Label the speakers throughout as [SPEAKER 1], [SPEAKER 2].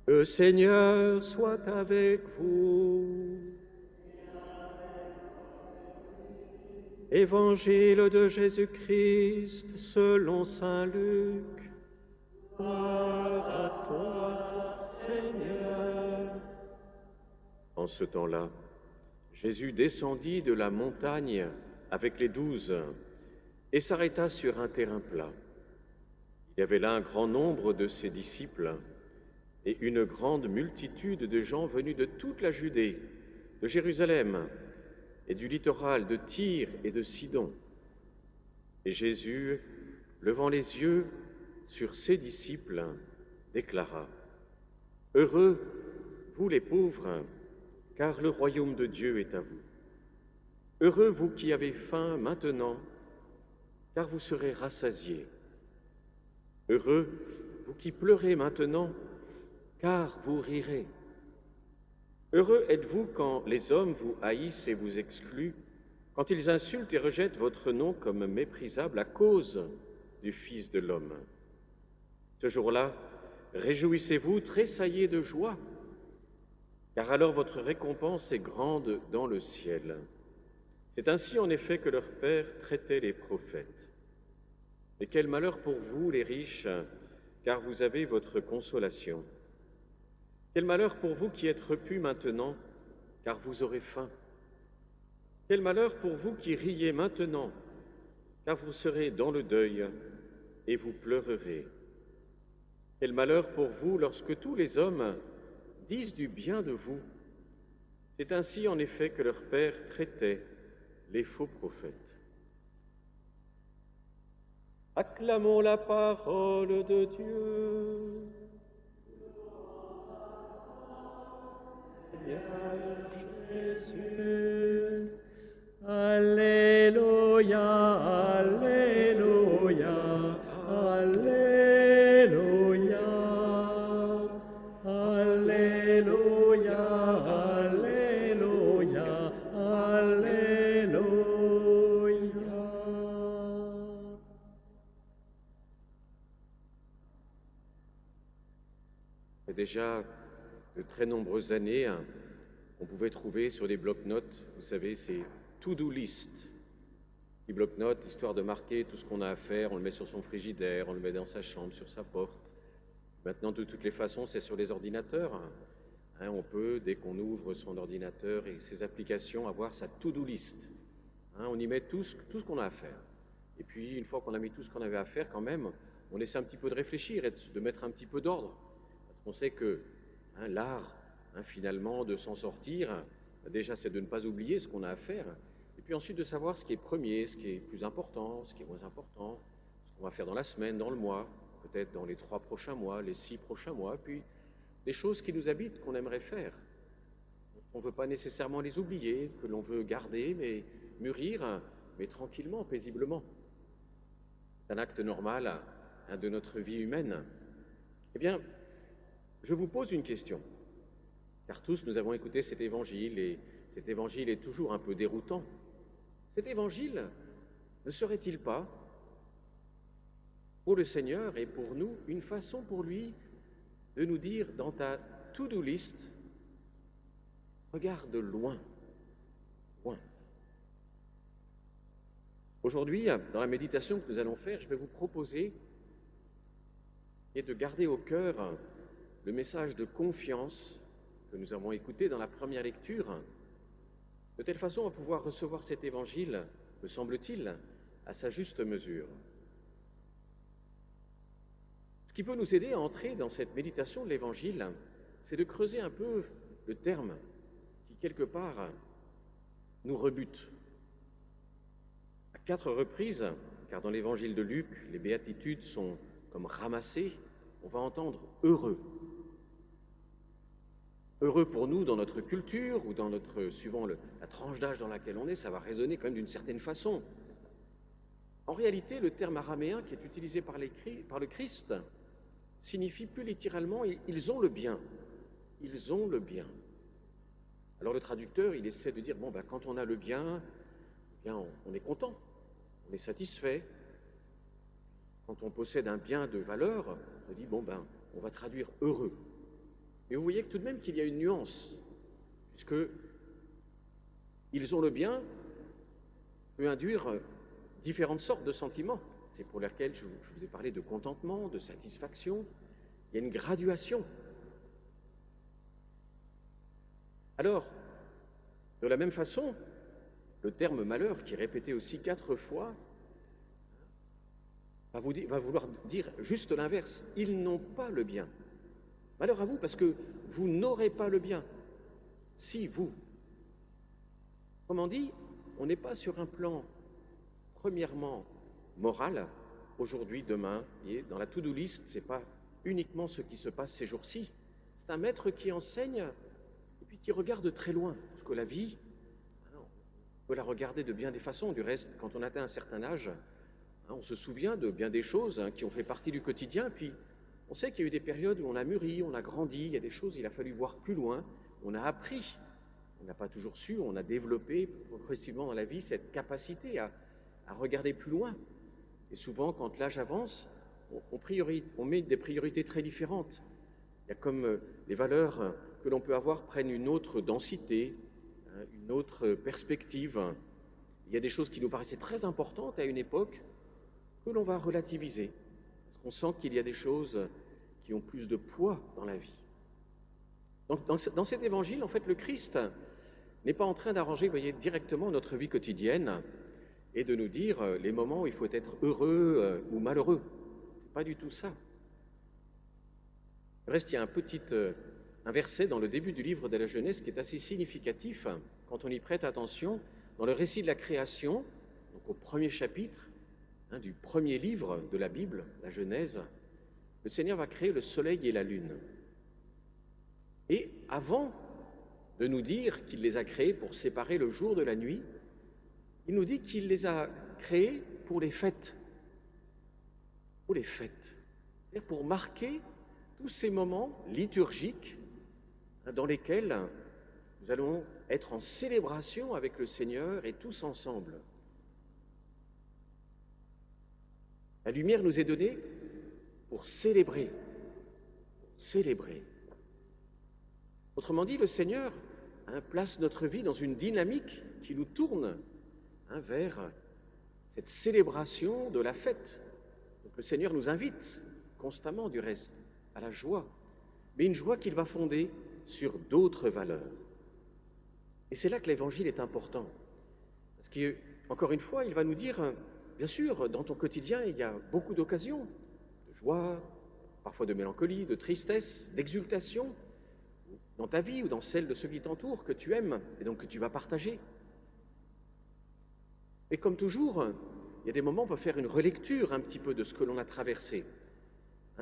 [SPEAKER 1] Le Seigneur soit avec vous. Évangile de Jésus-Christ selon saint Luc. Gloire à toi, Seigneur. En ce temps-là, Jésus descendit de la montagne avec les 12 et s'arrêta sur un terrain plat. Il y avait là un grand nombre de ses disciples et une grande multitude de gens venus de toute la Judée, de Jérusalem et du littoral de Tyr et de Sidon. Et Jésus, levant les yeux sur ses disciples, déclara : « Heureux, vous les pauvres, car le royaume de Dieu est à vous. Heureux, vous qui avez faim maintenant, car vous serez rassasiés. Heureux, vous qui pleurez maintenant, car vous rirez. Heureux êtes-vous quand les hommes vous haïssent et vous excluent, quand ils insultent et rejettent votre nom comme méprisable à cause du Fils de l'homme. Ce jour-là, réjouissez-vous, tressaillez de joie, car alors votre récompense est grande dans le ciel. C'est ainsi en effet que leur Père traitait les prophètes. Et quel malheur pour vous, les riches, car vous avez votre consolation. Quel malheur pour vous qui êtes repus maintenant, car vous aurez faim. Quel malheur pour vous qui riez maintenant, car vous serez dans le deuil et vous pleurerez. Quel malheur pour vous lorsque tous les hommes disent du bien de vous. C'est ainsi en effet que leur Père traitait les faux prophètes. Acclamons la parole de Dieu. Seigneur Jésus.
[SPEAKER 2] Alléluia, Alléluia, Alléluia, Alléluia, Alléluia, Alléluia.
[SPEAKER 1] Il y a déjà de très nombreuses années, on pouvait trouver sur des blocs-notes, vous savez, ces to-do list, des blocs-notes, histoire de marquer tout ce qu'on a à faire, on le met sur son frigidaire, on le met dans sa chambre, sur sa porte. Maintenant, de toutes les façons, c'est sur les ordinateurs. On peut, dès qu'on ouvre son ordinateur et ses applications, avoir sa to-do list. On y met tout ce qu'on a à faire. Et puis, une fois qu'on a mis tout ce qu'on avait à faire, quand même, on essaie un petit peu de réfléchir et de mettre un petit peu d'ordre. Parce qu'on sait que l'art, finalement, de s'en sortir, déjà, c'est de ne pas oublier ce qu'on a à faire. Et puis ensuite, de savoir ce qui est premier, ce qui est plus important, ce qui est moins important, ce qu'on va faire dans la semaine, dans le mois, peut-être dans les 3 prochains mois, les 6 prochains mois, puis des choses qui nous habitent, qu'on aimerait faire. On ne veut pas nécessairement les oublier, que l'on veut garder, mais mûrir, mais tranquillement, paisiblement. C'est un acte normal de notre vie humaine. Eh bien, je vous pose une question, car tous nous avons écouté cet évangile, et cet évangile est toujours un peu déroutant. Cet évangile ne serait-il pas, pour le Seigneur et pour nous, une façon pour lui de nous dire dans ta to-do list, regarde loin, loin. Aujourd'hui, dans la méditation que nous allons faire, je vais vous proposer de garder au cœur le message de confiance que nous avons écouté dans la première lecture. De telle façon à pouvoir recevoir cet évangile, me semble-t-il, à sa juste mesure. Ce qui peut nous aider à entrer dans cette méditation de l'évangile, c'est de creuser un peu le terme qui, quelque part, nous rebute. À 4 reprises, car dans l'évangile de Luc, les béatitudes sont comme ramassées, on va entendre « heureux ». Heureux pour nous dans notre culture ou dans suivant la tranche d'âge dans laquelle on est, ça va résonner quand même d'une certaine façon. En réalité, le terme araméen qui est utilisé par le Christ signifie plus littéralement « ils ont le bien ». Ils ont le bien. Alors le traducteur, il essaie de dire, quand on a le bien, on est content, on est satisfait. Quand on possède un bien de valeur, on dit, bon ben, on va traduire heureux. Mais vous voyez que tout de même qu'il y a une nuance, puisque ils ont le bien peut induire différentes sortes de sentiments. C'est pour lesquels je vous ai parlé de contentement, de satisfaction. Il y a une graduation. Alors, de la même façon, le terme malheur, qui est répété aussi 4 fois, va vouloir dire juste l'inverse. Ils n'ont pas le bien. Malheur à vous, parce que vous n'aurez pas le bien. Si vous. Autrement dit, on n'est pas sur un plan, premièrement, moral, aujourd'hui, demain, et dans la to-do list, ce n'est pas uniquement ce qui se passe ces jours-ci. C'est un maître qui enseigne et puis qui regarde très loin, parce que la vie, on peut la regarder de bien des façons. Du reste, quand on atteint un certain âge, on se souvient de bien des choses qui ont fait partie du quotidien, puis on sait qu'il y a eu des périodes où on a mûri, on a grandi, il y a des choses, il a fallu voir plus loin, on a appris. On n'a pas toujours su, on a développé progressivement dans la vie cette capacité à regarder plus loin. Et souvent, quand l'âge avance, on met des priorités très différentes. Il y a comme les valeurs que l'on peut avoir prennent une autre densité, une autre perspective. Il y a des choses qui nous paraissaient très importantes à une époque que l'on va relativiser, parce qu'on sent qu'il y a des choses qui ont plus de poids dans la vie. Donc, dans cet évangile, en fait, le Christ n'est pas en train d'arranger, voyez, directement notre vie quotidienne et de nous dire les moments où il faut être heureux ou malheureux. C'est pas du tout ça. Il reste, il y a un verset dans le début du livre de la Genèse qui est assez significatif quand on y prête attention. Dans le récit de la création, donc au premier chapitre du premier livre de la Bible, la Genèse, le Seigneur va créer le soleil et la lune. Et avant de nous dire qu'il les a créés pour séparer le jour de la nuit, il nous dit qu'il les a créés pour les fêtes. Pour les fêtes. C'est-à-dire pour marquer tous ces moments liturgiques dans lesquels nous allons être en célébration avec le Seigneur et tous ensemble. La lumière nous est donnée pour célébrer. Célébrer. Autrement dit, le Seigneur place notre vie dans une dynamique qui nous tourne vers cette célébration de la fête. Donc, le Seigneur nous invite constamment, du reste, à la joie, mais une joie qu'il va fonder sur d'autres valeurs. Et c'est là que l'Évangile est important. Parce qu'encore une fois, il va nous dire, bien sûr, dans ton quotidien, il y a beaucoup d'occasions, de joie, parfois de mélancolie, de tristesse, d'exultation, dans ta vie ou dans celle de ceux qui t'entourent, que tu aimes et donc que tu vas partager. Et comme toujours, il y a des moments où on peut faire une relecture un petit peu de ce que l'on a traversé.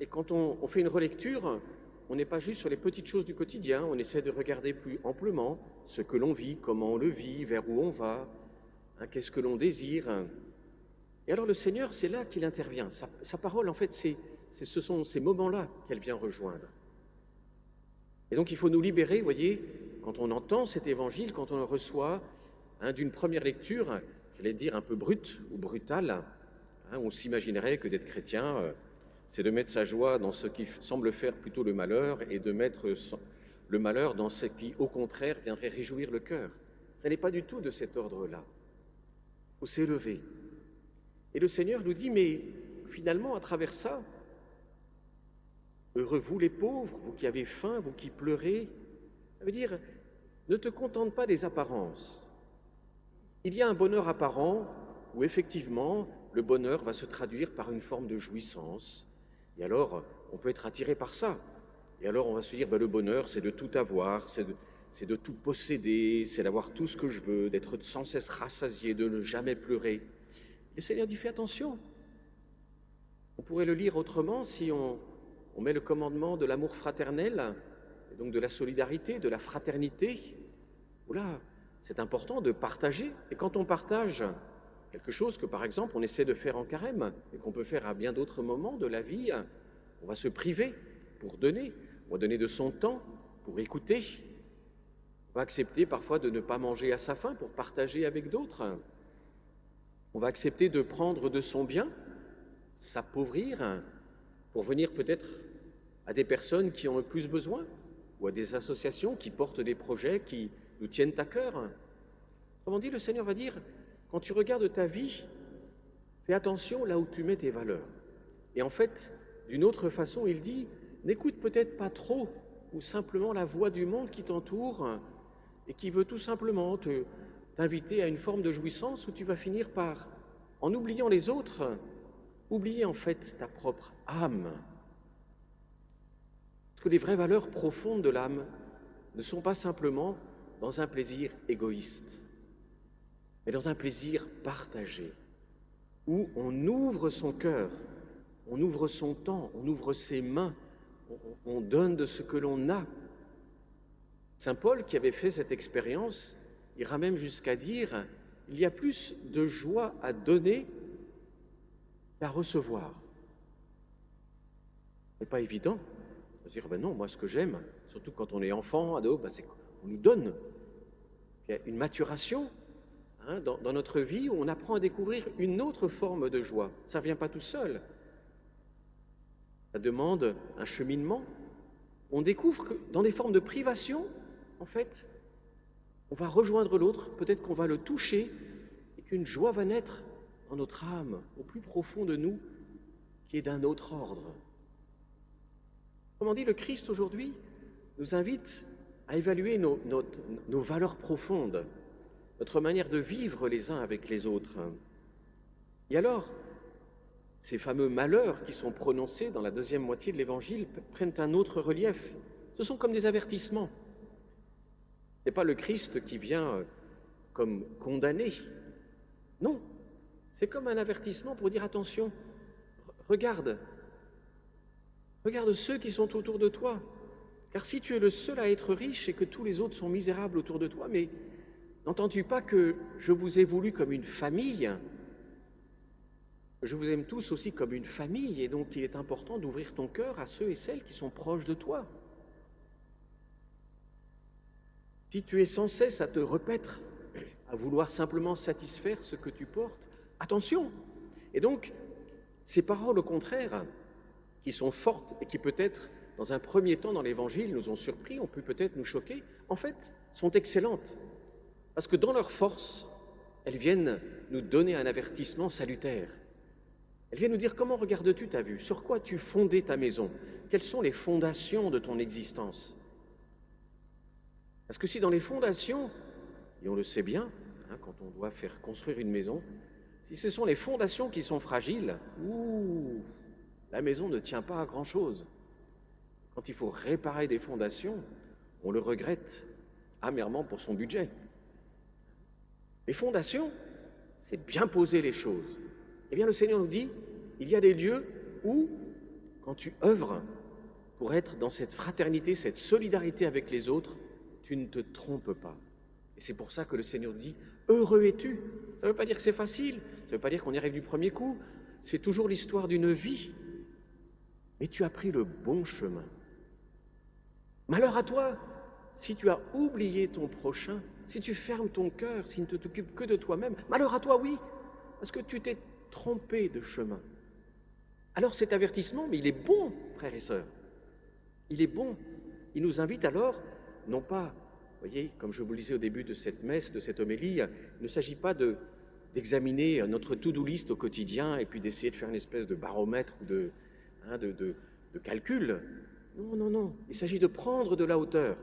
[SPEAKER 1] Et quand on fait une relecture, on n'est pas juste sur les petites choses du quotidien, on essaie de regarder plus amplement ce que l'on vit, comment on le vit, vers où on va, qu'est-ce que l'on désire. Et alors le Seigneur, c'est là qu'il intervient. Sa parole, en fait, ce sont ces moments-là qu'elle vient rejoindre. Et donc il faut nous libérer, vous voyez, quand on entend cet évangile, quand on le reçoit, d'une première lecture, j'allais dire un peu brute ou brutale, on s'imaginerait que d'être chrétien, c'est de mettre sa joie dans ce qui semble faire plutôt le malheur et de mettre le malheur dans ce qui, au contraire, viendrait réjouir le cœur. Ça n'est pas du tout de cet ordre-là. Il faut s'élever. Et le Seigneur nous dit, mais finalement, à travers ça, heureux vous les pauvres, vous qui avez faim, vous qui pleurez. Ça veut dire, ne te contente pas des apparences. Il y a un bonheur apparent où effectivement le bonheur va se traduire par une forme de jouissance. Et alors, on peut être attiré par ça. Et alors, on va se dire, le bonheur, c'est de tout avoir, c'est de tout posséder, c'est d'avoir tout ce que je veux, d'être sans cesse rassasié, de ne jamais pleurer. Et le Seigneur dit, fais attention. On pourrait le lire autrement si on met le commandement de l'amour fraternel, et donc de la solidarité, de la fraternité. Oula, c'est important de partager. Et quand on partage quelque chose que, par exemple, on essaie de faire en carême et qu'on peut faire à bien d'autres moments de la vie, on va se priver pour donner. On va donner de son temps pour écouter. On va accepter parfois de ne pas manger à sa faim pour partager avec d'autres. On va accepter de prendre de son bien s'appauvrir pour venir peut-être à des personnes qui ont le plus besoin ou à des associations qui portent des projets qui nous tiennent à cœur. Autrement dit, le Seigneur va dire, quand tu regardes ta vie, fais attention là où tu mets tes valeurs. Et en fait, d'une autre façon, il dit, n'écoute peut-être pas trop ou simplement la voix du monde qui t'entoure et qui veut tout simplement t'inviter à une forme de jouissance où tu vas finir par, en oubliant les autres, oublier en fait ta propre âme. Parce que les vraies valeurs profondes de l'âme ne sont pas simplement dans un plaisir égoïste, mais dans un plaisir partagé, où on ouvre son cœur, on ouvre son temps, on ouvre ses mains, on donne de ce que l'on a. Saint Paul, qui avait fait cette expérience, ira même jusqu'à dire « Il y a plus de joie à donner qu'à recevoir ». Ce n'est pas évident de dire « non, moi ce que j'aime, surtout quand on est enfant, ado, c'est qu'on nous donne ». Il y a une maturation dans notre vie où on apprend à découvrir une autre forme de joie. Ça ne vient pas tout seul. Ça demande un cheminement. On découvre que dans des formes de privation, en fait, on va rejoindre l'autre, peut-être qu'on va le toucher et qu'une joie va naître dans notre âme, au plus profond de nous, qui est d'un autre ordre. Autrement dit, le Christ aujourd'hui nous invite à évaluer nos valeurs profondes, notre manière de vivre les uns avec les autres. Et alors, ces fameux malheurs qui sont prononcés dans la deuxième moitié de l'Évangile prennent un autre relief. Ce sont comme des avertissements. Ce n'est pas le Christ qui vient comme condamner. Non, c'est comme un avertissement pour dire attention, regarde ceux qui sont autour de toi. Car si tu es le seul à être riche et que tous les autres sont misérables autour de toi, mais n'entends-tu pas que je vous ai voulu comme une famille ? Je vous aime tous aussi comme une famille, et donc il est important d'ouvrir ton cœur à ceux et celles qui sont proches de toi. Si tu es sans cesse à te repaître, à vouloir simplement satisfaire ce que tu portes, attention. Et donc, ces paroles, au contraire, qui sont fortes et qui peut-être, dans un premier temps dans l'Évangile, nous ont surpris, on peut peut-être nous choquer, en fait, sont excellentes. Parce que dans leur force, elles viennent nous donner un avertissement salutaire. Elles viennent nous dire comment regardes-tu ta vue, sur quoi tu fondais ta maison, quelles sont les fondations de ton existence. Parce que si dans les fondations, et on le sait bien, quand on doit faire construire une maison, si ce sont les fondations qui sont fragiles, la maison ne tient pas à grand-chose. Quand il faut réparer des fondations, on le regrette amèrement pour son budget. Les fondations, c'est bien poser les choses. Eh bien, le Seigneur nous dit, il y a des lieux où, quand tu œuvres pour être dans cette fraternité, cette solidarité avec les autres, tu ne te trompes pas. Et c'est pour ça que le Seigneur dit, heureux es-tu. Ça ne veut pas dire que c'est facile, ça ne veut pas dire qu'on y arrive du premier coup. C'est toujours l'histoire d'une vie. Mais tu as pris le bon chemin. Malheur à toi, si tu as oublié ton prochain, si tu fermes ton cœur, s'il ne t'occupe que de toi-même, malheur à toi, oui, parce que tu t'es trompé de chemin. Alors cet avertissement, mais il est bon, frères et sœurs. Il est bon. Il nous invite alors, non pas, vous voyez, comme je vous le disais au début de cette messe, de cette homélie, il ne s'agit pas d'examiner notre to-do list au quotidien et puis d'essayer de faire une espèce de baromètre ou de calcul. Non. Il s'agit de prendre de la hauteur.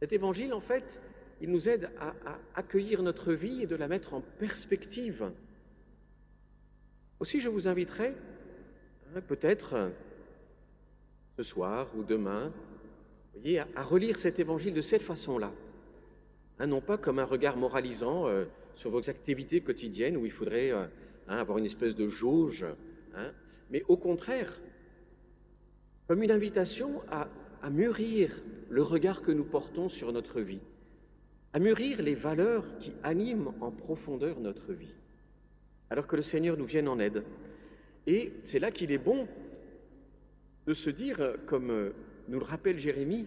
[SPEAKER 1] Cet évangile, en fait, il nous aide à accueillir notre vie et de la mettre en perspective. Aussi, je vous inviterai, peut-être ce soir ou demain, vous voyez, à relire cet évangile de cette façon-là. Non pas comme un regard moralisant sur vos activités quotidiennes où il faudrait avoir une espèce de jauge, mais au contraire, comme une invitation à mûrir le regard que nous portons sur notre vie, à mûrir les valeurs qui animent en profondeur notre vie, alors que le Seigneur nous vienne en aide. Et c'est là qu'il est bon de se dire, comme nous le rappelle Jérémie,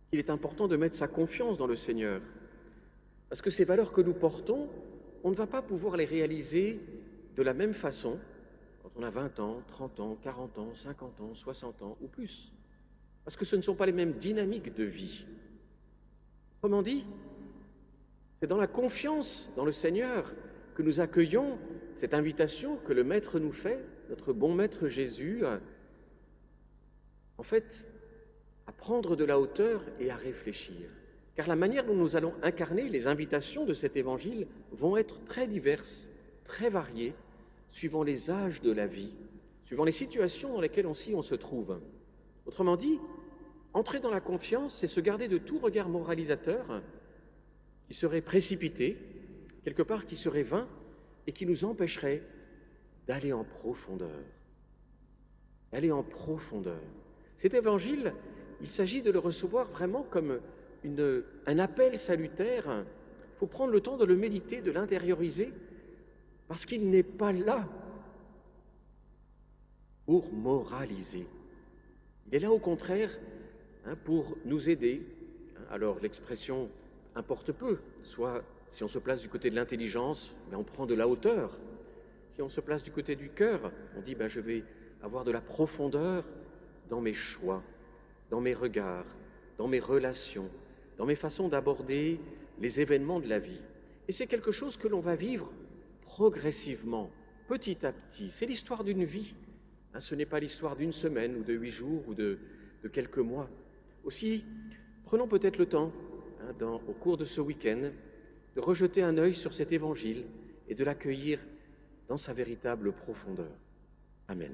[SPEAKER 1] qu'il est important de mettre sa confiance dans le Seigneur. Parce que ces valeurs que nous portons, on ne va pas pouvoir les réaliser de la même façon quand on a 20 ans, 30 ans, 40 ans, 50 ans, 60 ans ou plus. Parce que ce ne sont pas les mêmes dynamiques de vie. Autrement dit, c'est dans la confiance dans le Seigneur que nous accueillons cette invitation que le Maître nous fait, notre bon Maître Jésus, en fait, à prendre de la hauteur et à réfléchir. Car la manière dont nous allons incarner les invitations de cet évangile vont être très diverses, très variées, suivant les âges de la vie, suivant les situations dans lesquelles on se trouve. Autrement dit, entrer dans la confiance, c'est se garder de tout regard moralisateur qui serait précipité, quelque part qui serait vain et qui nous empêcherait d'aller en profondeur. D'aller en profondeur. Cet évangile, il s'agit de le recevoir vraiment comme un appel salutaire. Il faut prendre le temps de le méditer, de l'intérioriser, parce qu'il n'est pas là pour moraliser. Il est là au contraire pour nous aider. Alors l'expression importe peu, soit si on se place du côté de l'intelligence, on prend de la hauteur. Si on se place du côté du cœur, on dit je vais avoir de la profondeur dans mes choix, dans mes regards, dans mes relations, dans mes façons d'aborder les événements de la vie. Et c'est quelque chose que l'on va vivre progressivement, petit à petit. C'est l'histoire d'une vie. Ce n'est pas l'histoire d'une semaine ou de 8 jours ou de quelques mois. Aussi, prenons peut-être le temps, au cours de ce week-end, de rejeter un œil sur cet évangile et de l'accueillir dans sa véritable profondeur. Amen.